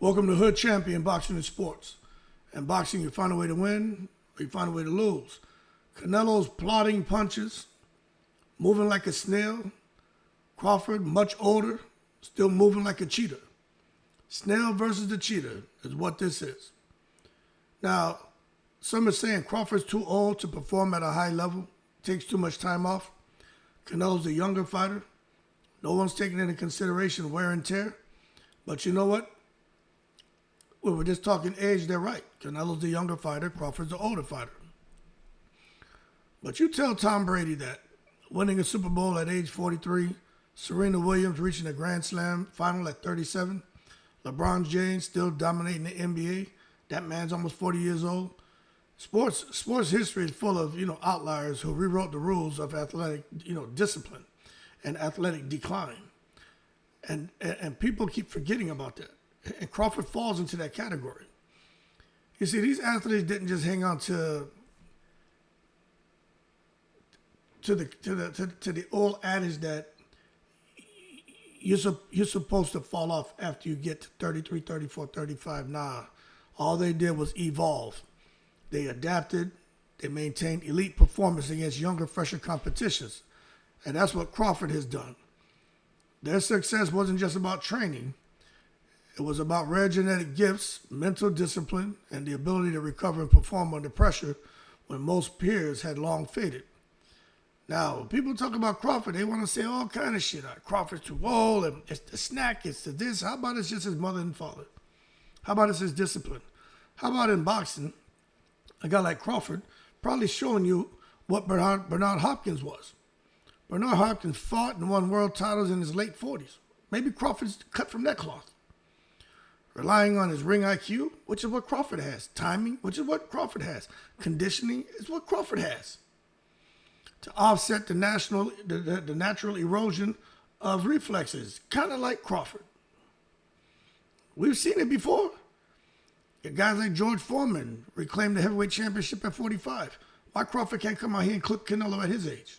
Welcome to Hood Champion Boxing and Sports. In boxing, you find a way to win, or you find a way to lose. Canelo's plodding punches, moving like a snail. Crawford, much older, still moving like a cheetah. Snail versus the cheetah is what this is. Now, some are saying Crawford's too old to perform at a high level, takes too much time off. Canelo's a younger fighter. No one's taking into consideration wear and tear. But you know what? We were just talking age, they're right. Canelo's the younger fighter, Crawford's the older fighter. But you tell Tom Brady that winning a Super Bowl at age 43, Serena Williams reaching a Grand Slam final at 37, LeBron James still dominating the NBA, that man's almost 40 years old. Sports history is full of, outliers who rewrote the rules of athletic, discipline and athletic decline. And people keep forgetting about that. And Crawford falls into that category. You see, these athletes didn't just hang on to the old adage that you're supposed to fall off after you get to 33, 34, 35. Nah, all they did was evolve. They adapted. They maintained elite performance against younger, fresher competitions. And that's what Crawford has done. Their success wasn't just about training. It was about rare genetic gifts, mental discipline, and the ability to recover and perform under pressure when most peers had long faded. Now, when people talk about Crawford, they want to say all kind of shit. Crawford's too old, and it's the snack, it's the this. How about it's just his mother and father? How about it's his discipline? How about in boxing, a guy like Crawford probably showing you what Bernard Hopkins was. Bernard Hopkins fought and won world titles in his late 40s. Maybe Crawford's cut from that cloth. Relying on his ring IQ, which is what Crawford has. Timing, which is what Crawford has. Conditioning is what Crawford has. To offset the natural erosion of reflexes, kind of like Crawford. We've seen it before. Guys like George Foreman reclaimed the heavyweight championship at 45. Why Crawford can't come out here and clip Canelo at his age?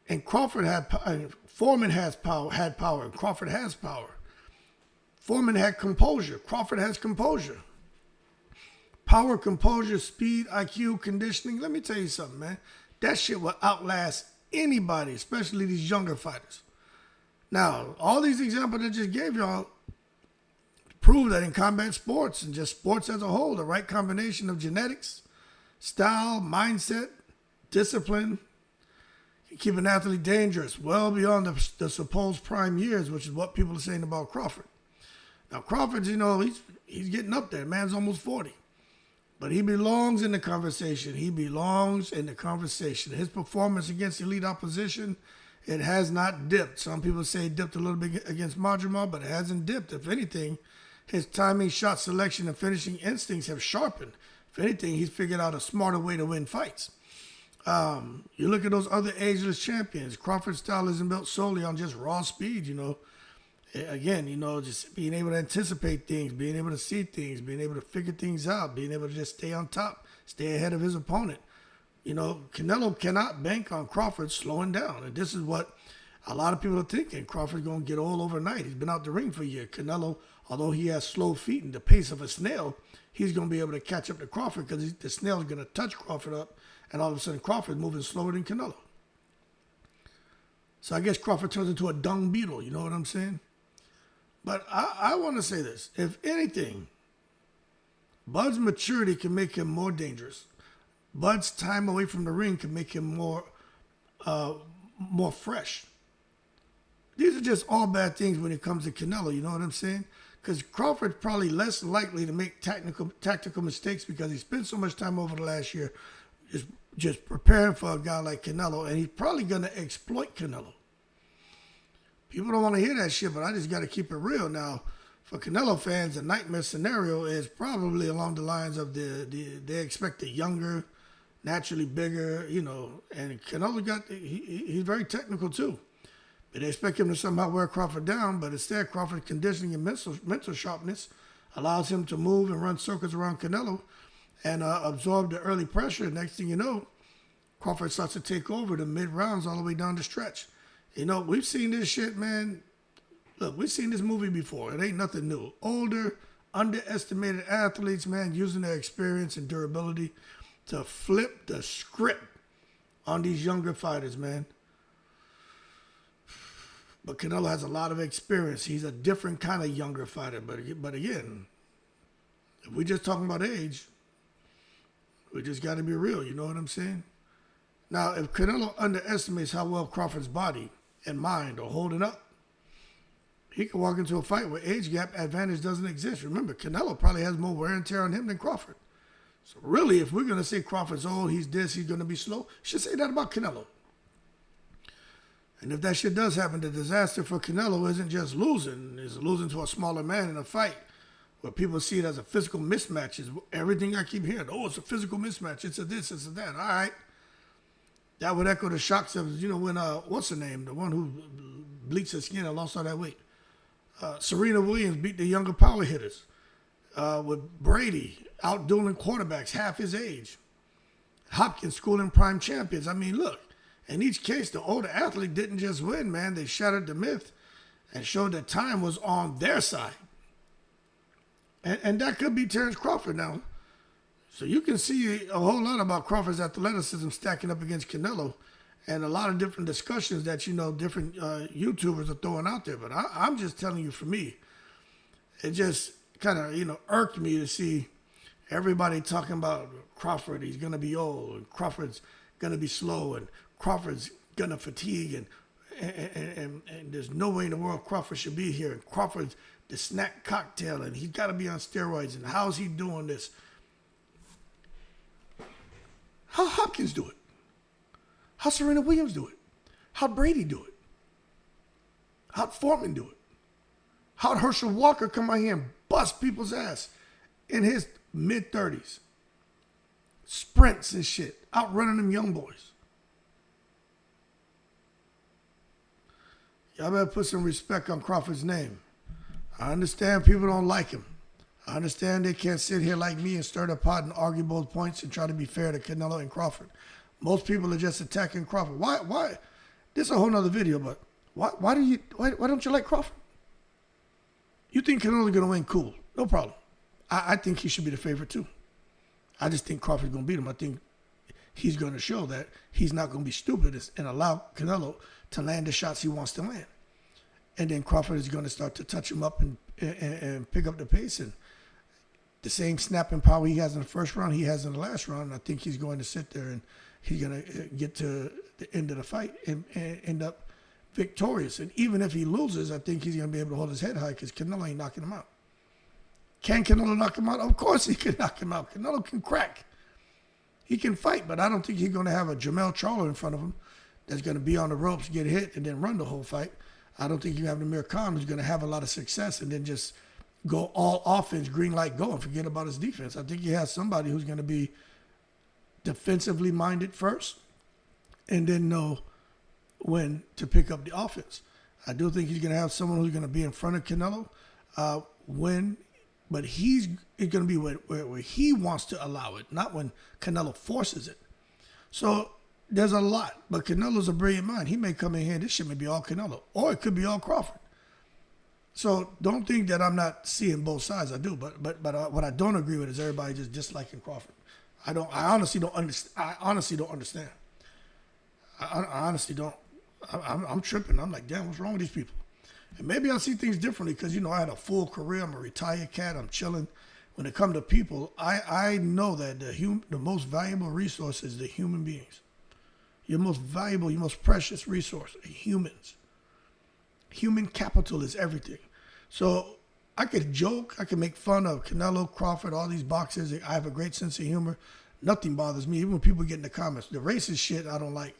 And Foreman had power, and Crawford has power. Foreman had composure. Crawford has composure. Power, composure, speed, IQ, conditioning. Let me tell you something, man. That shit will outlast anybody, especially these younger fighters. Now, all these examples I just gave y'all prove that in combat sports and just sports as a whole, the right combination of genetics, style, mindset, discipline, can keep an athlete dangerous well beyond the supposed prime years, which is what people are saying about Crawford. Now, Crawford, he's getting up there. Man's almost 40. But he belongs in the conversation. He belongs in the conversation. His performance against elite opposition, it has not dipped. Some people say it dipped a little bit against Madrimov, but it hasn't dipped. If anything, his timing, shot selection, and finishing instincts have sharpened. If anything, he's figured out a smarter way to win fights. You look at those other ageless champions. Crawford's style isn't built solely on just raw speed, Again, just being able to anticipate things, being able to see things, being able to figure things out, being able to just stay on top, stay ahead of his opponent. Canelo cannot bank on Crawford slowing down. And this is what a lot of people are thinking. Crawford's going to get old overnight. He's been out the ring for a year. Canelo, although he has slow feet and the pace of a snail, he's going to be able to catch up to Crawford because the snail's going to touch Crawford up, and all of a sudden Crawford's moving slower than Canelo. So I guess Crawford turns into a dung beetle, you know what I'm saying? But I want to say this. If anything, Bud's maturity can make him more dangerous. Bud's time away from the ring can make him more fresh. These are just all bad things when it comes to Canelo, you know what I'm saying? Because Crawford's probably less likely to make tactical mistakes because he spent so much time over the last year just preparing for a guy like Canelo, and he's probably going to exploit Canelo. People don't want to hear that shit, but I just got to keep it real. Now, for Canelo fans, the nightmare scenario is probably along the lines of they expect a younger, naturally bigger, and Canelo he's very technical too. But they expect him to somehow wear Crawford down, but instead Crawford's conditioning and mental sharpness allows him to move and run circles around Canelo and absorb the early pressure. Next thing you know, Crawford starts to take over the mid-rounds all the way down the stretch. We've seen this shit, man, Look, we've seen this movie before. It ain't nothing new. Older, underestimated athletes, man, using their experience and durability to flip the script on these younger fighters, man. But Canelo has a lot of experience. He's a different kind of younger fighter. But again, if we're just talking about age, we just got to be real. You know what I'm saying? Now, if Canelo underestimates how well Crawford's body and mind are holding up, he can walk into a fight where age gap advantage doesn't exist. Remember, Canelo probably has more wear and tear on him than Crawford. So really, if we're going to say Crawford's old, he's this, he's going to be slow, should say that about Canelo. And if that shit does happen, the disaster for Canelo isn't just losing. It's losing to a smaller man in a fight where people see it as a physical mismatch. Is everything I keep hearing. Oh, it's a physical mismatch. It's a this, it's a that. All right. That would echo the shocks of, when, what's her name? The one who bleached her skin and lost all that weight. Serena Williams beat the younger power hitters. With Brady out-dueling quarterbacks half his age. Hopkins schooling prime champions. I mean, look. In each case, the older athlete didn't just win, man. They shattered the myth and showed that time was on their side. And that could be Terence Crawford now. So you can see a whole lot about Crawford's athleticism stacking up against Canelo and a lot of different discussions that, different YouTubers are throwing out there. But I'm just telling you, for me, it just kind of, irked me to see everybody talking about Crawford. He's going to be old, and Crawford's going to be slow, and Crawford's going to fatigue, and there's no way in the world Crawford should be here. And Crawford's the snack cocktail, and he's got to be on steroids, and how's he doing this? How Hopkins do it? How Serena Williams do it? How'd Brady do it? How'd Foreman do it? How'd Herschel Walker come out here and bust people's ass in his mid-30s? Sprints and shit, outrunning them young boys. Y'all better put some respect on Crawford's name. I understand people don't like him. I understand they can't sit here like me and stir the pot and argue both points and try to be fair to Canelo and Crawford. Most people are just attacking Crawford. Why? This is a whole nother video, but why don't you like Crawford? You think Canelo's going to win? Cool. No problem. I think he should be the favorite too. I just think Crawford's going to beat him. I think he's going to show that he's not going to be stupid and allow Canelo to land the shots he wants to land. And then Crawford is going to start to touch him up and pick up the pace. And the same snapping power he has in the first round, he has in the last round. And I think he's going to sit there and he's going to get to the end of the fight and end up victorious. And even if he loses, I think he's going to be able to hold his head high because Canelo ain't knocking him out. Can Canelo knock him out? Of course he can knock him out. Canelo can crack. He can fight, but I don't think he's going to have a Jamel Charlo in front of him that's going to be on the ropes, get hit, and then run the whole fight. I don't think you have Amir Khan who's going to have a lot of success and then just go all offense, green light, go, and forget about his defense. I think he has somebody who's going to be defensively minded first and then know when to pick up the offense. I do think he's going to have someone who's going to be in front of Canelo but he's going to be where he wants to allow it, not when Canelo forces it. So there's a lot, but Canelo's a brilliant mind. He may come in here, this shit may be all Canelo, or it could be all Crawford. So don't think that I'm not seeing both sides. I do, but what I don't agree with is everybody just disliking Crawford. I honestly don't understand. I honestly don't. I'm tripping. I'm like, damn, what's wrong with these people? And maybe I see things differently because, I had a full career. I'm a retired cat. I'm chilling. When it comes to people, I know that the most valuable resource is the human beings. Your most valuable, your most precious resource are humans. Human capital is everything. So I could joke. I could make fun of Canelo, Crawford, all these boxers. I have a great sense of humor. Nothing bothers me. Even when people get in the comments, the racist shit I don't like.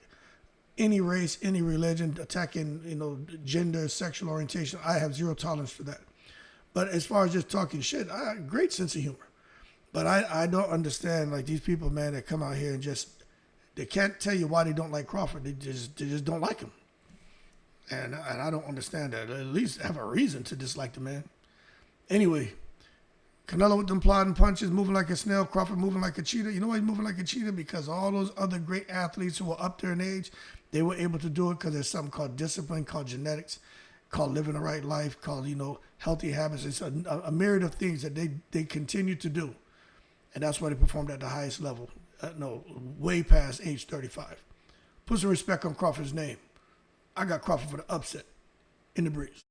Any race, any religion, attacking, gender, sexual orientation, I have zero tolerance for that. But as far as just talking shit, I have a great sense of humor. But I don't understand, like, these people, man, that come out here and they can't tell you why they don't like Crawford. They just don't like him. And I don't understand that. At least have a reason to dislike the man. Anyway, Canelo with them plodding punches, moving like a snail. Crawford moving like a cheetah. You know why he's moving like a cheetah? Because all those other great athletes who are up there in age, they were able to do it because there's something called discipline, called genetics. called living the right life, called, healthy habits. It's a myriad of things that they continue to do. And that's why they performed at the highest level, way past age 35. Put some respect on Crawford's name. I got Crawford for the upset in the breeze.